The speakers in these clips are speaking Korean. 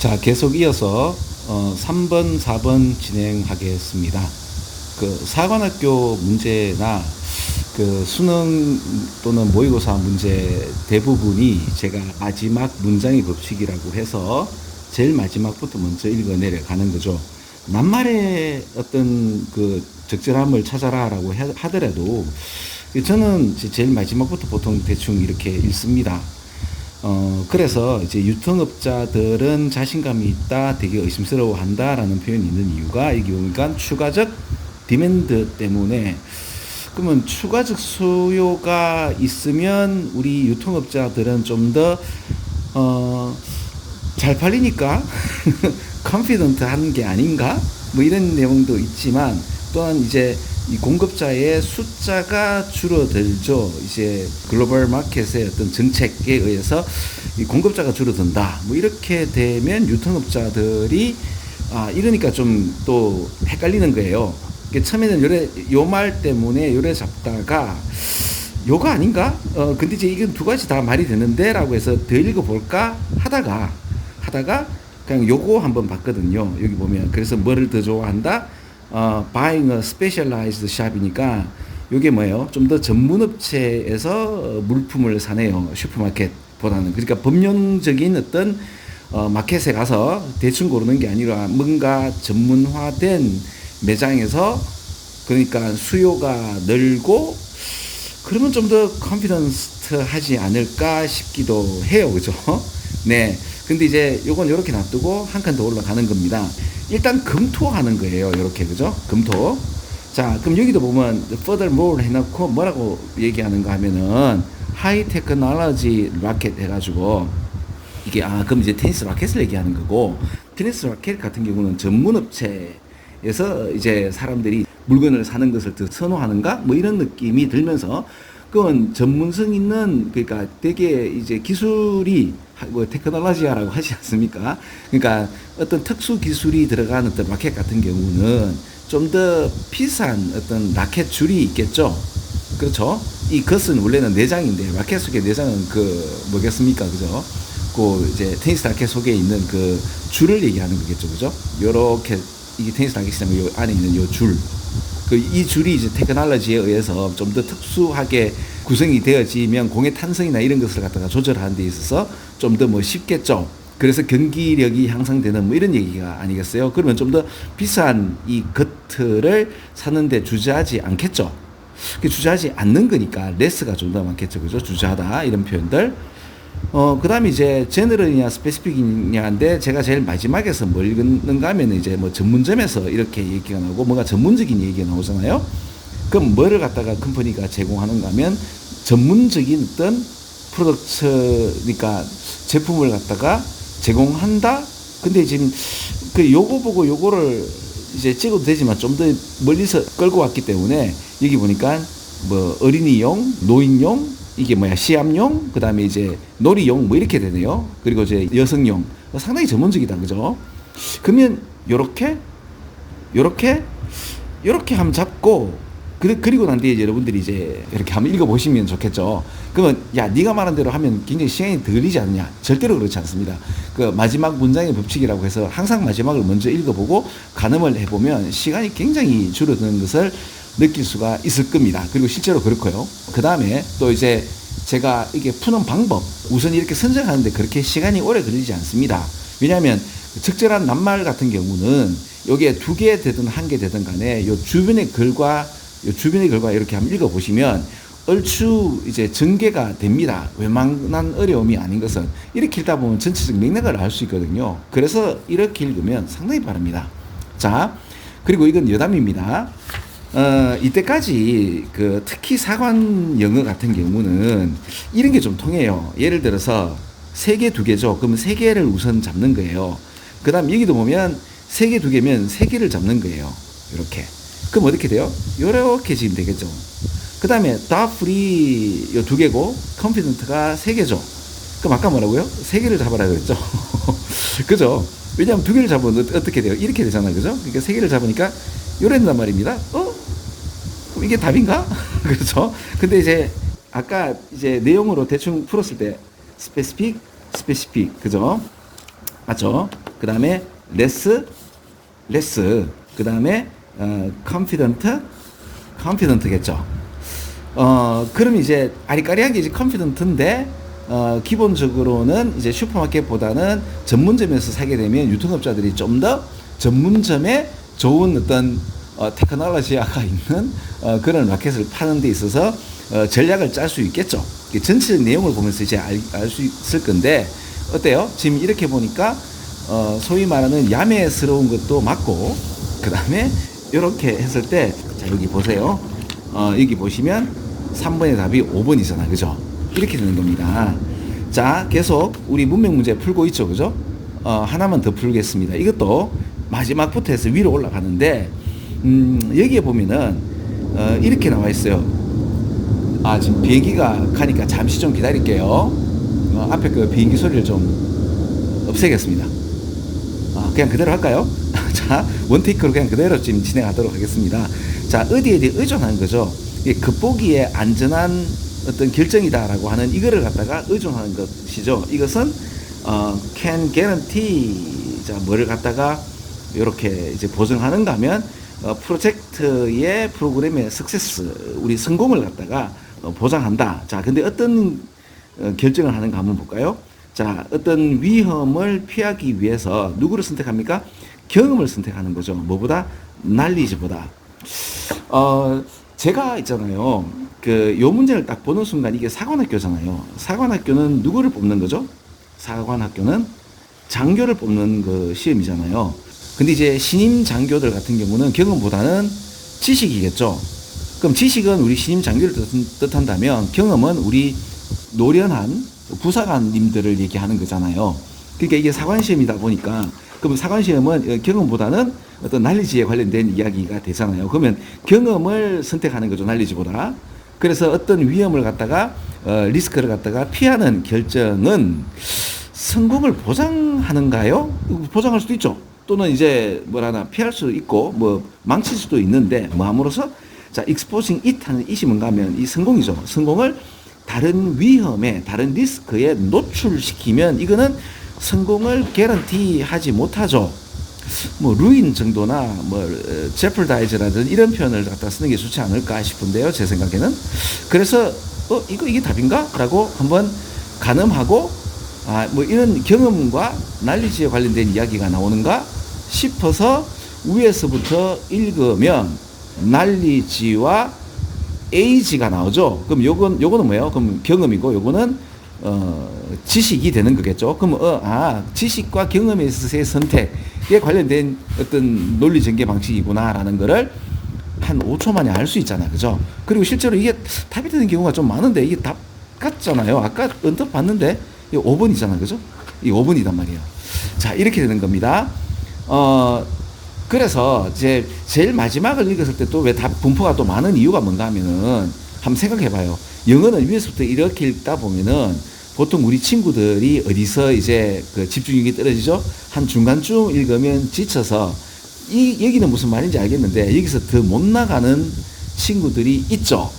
자, 계속 이어서 3번, 4번 진행하겠습니다. 그 사관학교 문제나 그 수능 또는 모의고사 문제 대부분이 제가 마지막 문장의 법칙이라고 해서 제일 마지막부터 먼저 읽어 내려가는 거죠. 낱말의 어떤 그 적절함을 찾아라라고 하더라도 저는 제일 마지막부터 보통 대충 이렇게 읽습니다. 그래서 이제 유통업자들은 자신감이 있다, 되게 의심스러워 한다라는 표현이 있는 이유가 이게 보니까 추가적 디맨드 때문에, 그러면 추가적 수요가 있으면 우리 유통업자들은 좀 더, 잘 팔리니까 컨피던트 하는 게 아닌가? 뭐 이런 내용도 있지만, 또한 이제 이 공급자의 숫자가 줄어들죠. 이제 글로벌 마켓의 어떤 정책에 의해서 이 공급자가 줄어든다. 뭐 이렇게 되면 유통업자들이 이러니까 좀 또 헷갈리는 거예요. 처음에는 요 말 때문에 요래 잡다가 요가 아닌가? 근데 이제 이건 두 가지 다 말이 되는데 라고 해서 더 읽어볼까 하다가 그냥 요거 한번 봤거든요. 여기 보면 그래서 뭐를 더 좋아한다? buying a specialized shop이니까 요게 뭐예요? 좀 더 전문 업체에서 물품을 사네요. 슈퍼마켓보다는. 그러니까 법령적인 어떤 마켓에 가서 대충 고르는 게 아니라 뭔가 전문화된 매장에서, 그러니까 수요가 늘고 그러면 좀 더 컨피던스 하지 않을까 싶기도 해요. 그죠? 네. 근데 이제 요건 요렇게 놔두고 한 칸 더 올라가는 겁니다. 일단 검토하는 거예요. 요렇게. 그죠? 검토. 자, 그럼 여기도 보면 furthermore 해놓고 뭐라고 얘기하는가 하면은 하이 테크놀로지 라켓 해가지고 이게 그럼 이제 테니스 라켓을 얘기하는 거고, 테니스 라켓 같은 경우는 전문 업체에서 이제 사람들이 물건을 사는 것을 더 선호하는가? 뭐 이런 느낌이 들면서, 그건 전문성 있는, 그러니까 되게 이제 기술이 뭐 테크놀로지라고 하지 않습니까? 그러니까 어떤 특수 기술이 들어간 어떤 라켓 같은 경우는 좀 더 비싼 어떤 라켓 줄이 있겠죠. 그렇죠? 이 것은 원래는 내장인데 라켓 속의 내장은 그 뭐겠습니까? 그죠? 그 이제 테니스 라켓 속에 있는 그 줄을 얘기하는 거겠죠. 그죠? 요렇게 이게 테니스 라켓이라면 요 안에 있는 요 줄. 이 줄이 이제 테크놀로지에 의해서 좀 더 특수하게 구성이 되어지면 공의 탄성이나 이런 것을 갖다가 조절하는 데 있어서 좀 더 뭐 쉽겠죠. 그래서 경기력이 향상되는 뭐 이런 얘기가 아니겠어요? 그러면 좀 더 비싼 이 것들을 사는데 주저하지 않겠죠. 주저하지 않는 거니까 레스가 좀 더 많겠죠. 그죠? 주저하다 이런 표현들. 그 다음에 이제 제너럴이냐 스페시픽이냐인데, 제가 제일 마지막에서 뭘 읽는가 하면 이제 뭐 전문점에서 이렇게 얘기가 나오고 뭔가 전문적인 얘기가 나오잖아요. 그럼 뭐를 갖다가 컴퍼니가 제공하는가 하면 전문적인 어떤 프로덕트니까 제품을 갖다가 제공한다. 근데 지금 그 요거 보고 요거를 이제 찍어도 되지만 좀 더 멀리서 끌고 왔기 때문에 여기 보니까 뭐 어린이용, 노인용, 이게 뭐야, 시합용, 그 다음에 이제 놀이용, 뭐 이렇게 되네요. 그리고 이제 여성용. 상당히 전문적이다. 그죠? 그러면 요렇게 한번 잡고, 그리고 난 뒤에 여러분들이 이제 이렇게 한번 읽어보시면 좋겠죠. 그러면 야, 네가 말한 대로 하면 굉장히 시간이 더 걸리지 않냐? 절대로 그렇지 않습니다. 그 마지막 문장의 법칙이라고 해서 항상 마지막을 먼저 읽어보고 가늠을 해보면 시간이 굉장히 줄어드는 것을 느낄 수가 있을 겁니다. 그리고 실제로 그렇고요. 그 다음에 또 이제 제가 이게 푸는 방법, 우선 이렇게 선정하는데 그렇게 시간이 오래 걸리지 않습니다. 왜냐하면 적절한 낱말 같은 경우는 여기에 두 개 되든 한 개 되든 간에 요 주변의 글과 이렇게 한번 읽어보시면 얼추 이제 전개가 됩니다. 웬만한 어려움이 아닌 것은 이렇게 읽다 보면 전체적 맥락을 알 수 있거든요. 그래서 이렇게 읽으면 상당히 빠릅니다. 자, 그리고 이건 여담입니다. 이때까지 특히 사관 영어 같은 경우는 이런 게 좀 통해요. 예를 들어서 세 개, 두 개죠. 그러면 세 개를 우선 잡는 거예요. 그 다음 여기도 보면 세 개, 두 개면 세 개를 잡는 거예요. 이렇게. 그럼 어떻게 돼요? 요렇게 지금 되겠죠. 그 다음에 다 프리 요 두 개고 컨피던트가 세 개죠. 그럼 아까 뭐라고요? 세 개를 잡아라 그랬죠. 그죠? 왜냐하면 두 개를 잡으면 어떻게 돼요? 이렇게 되잖아요. 그죠? 그러니까 세 개를 잡으니까 요랬단 말입니다. 그럼 이게 답인가? 그렇죠? 근데 이제 아까 이제 내용으로 대충 풀었을 때 스페시픽, 그죠? 맞죠? 그 다음에 less, 그 다음에 confident겠죠. 그럼 이제 아리까리한 게 이제 confident인데, 기본적으로는 이제 슈퍼마켓보다는 전문점에서 사게 되면 유통업자들이 좀 더 전문점에 좋은 어떤 테크놀로지가 있는 그런 마켓을 파는 데 있어서 전략을 짤 수 있겠죠. 전체적 내용을 보면서 이제 알 수 있을 건데, 어때요? 지금 이렇게 보니까 소위 말하는 야매스러운 것도 맞고, 그 다음에 이렇게 했을 때, 자, 여기 보세요. 여기 보시면 3번의 답이 5번이잖아. 그죠? 이렇게 되는 겁니다. 자, 계속 우리 문맥 문제 풀고 있죠. 그죠? 하나만 더 풀겠습니다. 이것도 마지막부터 해서 위로 올라가는데, 여기에 보면은, 이렇게 나와 있어요. 지금 비행기가 가니까 잠시 좀 기다릴게요. 앞에 그 비행기 소리를 좀 없애겠습니다. 그냥 그대로 할까요? 자, 원테이크로 그냥 그대로 지금 진행하도록 하겠습니다. 자, 어디에 의존하는 거죠? 이게 겉보기에 안전한 어떤 결정이다라고 하는 이거를 갖다가 의존하는 것이죠. 이것은 can guarantee, 자, 뭐를 갖다가 이렇게 이제 보증하는가 하면 프로젝트의 프로그램의 सक्세스, 우리 성공을 갖다가 보장한다. 자, 근데 어떤 결정을 하는가 한번 볼까요? 자, 어떤 위험을 피하기 위해서 누구를 선택합니까? 경험을 선택하는 거죠. 뭐보다? 날리지보다. 제가 있잖아요. 요 문제를 딱 보는 순간 이게 사관학교잖아요. 사관학교는 누구를 뽑는 거죠? 사관학교는 장교를 뽑는 그 시험이잖아요. 근데 이제 신임 장교들 같은 경우는 경험보다는 지식이겠죠. 그럼 지식은 우리 신임 장교를 뜻한다면 경험은 우리 노련한 부사관님들을 얘기하는 거잖아요. 그러니까 이게 사관시험이다 보니까, 그럼 사관시험은 경험보다는 어떤 날리지에 관련된 이야기가 되잖아요. 그러면 경험을 선택하는 거죠, 날리지보다. 그래서 어떤 위험을 갖다가 리스크를 갖다가 피하는 결정은 성공을 보장하는가요? 보장할 수도 있죠. 또는 이제 뭐라나 피할 수 있고 뭐 망칠 수도 있는데, 뭐 함으로써 자, exposing it 하는 it이 뭔가 하면 이 성공이죠. 성공을 다른 위험에, 다른 리스크에 노출시키면 이거는 성공을 개런티 하지 못하죠. 뭐 루인 정도나 뭐 jeopardize라든 이런 표현을 갖다 쓰는 게 좋지 않을까 싶은데요, 제 생각에는. 그래서 이게 답인가? 라고 한번 가늠하고, 뭐 이런 경험과 날리지에 관련된 이야기가 나오는가 싶어서 위에서부터 읽으면 날리지와 에이지가 나오죠. 그럼 요거는 뭐예요? 그럼 경험이고, 요거는 지식이 되는 거겠죠. 그럼 지식과 경험에 있어서의 선택에 관련된 어떤 논리 전개 방식이구나라는 거를 한 5초 만에 알 수 있잖아. 그죠? 그리고 실제로 이게 답이 되는 경우가 좀 많은데, 이게 답 같잖아요. 아까 언뜻 봤는데 이게 5번이잖아. 그죠? 이 5번이단 말이에요. 자, 이렇게 되는 겁니다. 그래서 이제 제일 마지막을 읽었을 때 또 왜 답 분포가 또 많은 이유가 뭔가 하면은, 한번 생각해 봐요. 영어는 위에서부터 이렇게 읽다 보면은 보통 우리 친구들이 어디서 이제 그 집중력이 떨어지죠? 한 중간쯤 읽으면 지쳐서 여기는 무슨 말인지 알겠는데 여기서 더 못 나가는 친구들이 있죠.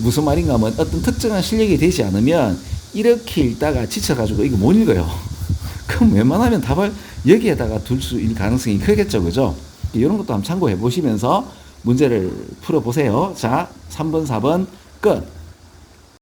무슨 말인가 하면 어떤 특정한 실력이 되지 않으면 이렇게 읽다가 지쳐가지고 이거 못 읽어요. 그럼 웬만하면 답을 여기에다가 둘 수 있는 가능성이 크겠죠. 그죠? 이런 것도 한번 참고해 보시면서 문제를 풀어보세요. 자, 3번, 4번 끝.